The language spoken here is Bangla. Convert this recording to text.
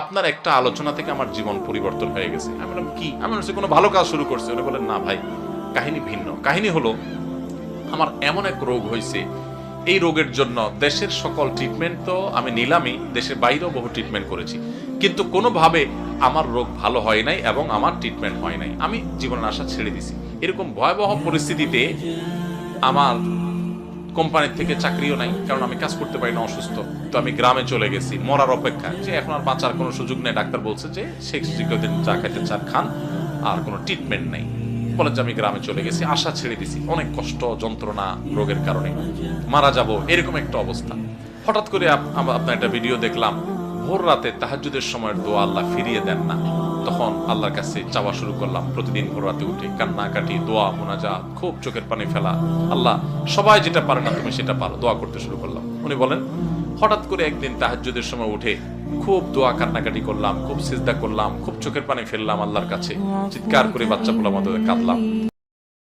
আপনার একটা আলোচনা থেকে আমার জীবন পরিবর্তন হয়ে গেছে। আমি বললাম কি? আমি হচ্ছে কোনো ভালো কাজ শুরু করছি। উনি বলেন না ভাই, কাহিনী ভিন্ন। কাহিনী হলো আমার এমন এক রোগ হয়েছে, এই রোগের জন্য দেশের সকল ট্রিটমেন্ট তো আমি নিলামই, দেশের বাইরেও বহু ট্রিটমেন্ট করেছি, কিন্তু কোনোভাবে আমার রোগ ভালো হয় নাই এবং আমার ট্রিটমেন্ট হয় নাই। আমি জীবনের আশা ছেড়ে দিছি। এরকম ভয়াবহ পরিস্থিতিতে আমার কোম্পানির থেকে চাকরিও নাই, কারণ আমি কাজ করতে পারি না, অসুস্থ। তো আমি গ্রামে চলে গেছি মরার অপেক্ষা, যে এখন আর বাঁচার কোনো সুযোগ নেই। ডাক্তার বলছে যে শেষ দিন যা খাইতে চান খান, আর কোনো ট্রিটমেন্ট নেই। বলে যে আমি গ্রামে চলে গেছি, আশা ছেড়ে দিছি। অনেক কষ্ট যন্ত্রণা রোগের কারণে, মারা যাব এরকম একটা অবস্থা। হঠাৎ করে আপনার একটা ভিডিও দেখলাম, ভোর রাতে তাহাজ্জুদের সময়ের দোয়া আল্লাহ ফিরিয়ে দেন না। তখন আল্লাহর কাছে চাওয়া শুরু করলাম, প্রতিদিন ভোর রাতে উঠে কান্নাকাটি, দোয়া, মুনাজাত, খুব চোখের পানি ফেলা। আল্লাহ, সবাই যেটা পারে না তুমি সেটা পারো, দোয়া করতে শুরু করলাম। উনি বলেন হঠাৎ করে একদিন তাহাজ্জুদের সময় উঠে খুব দোয়া কান্নাকাটি করলাম, খুব সিজদা করলাম, খুব চোখের পানি ফেললাম আল্লাহর কাছে, চিৎকার করে বাচ্চা পোলা মতো কাঁদলাম।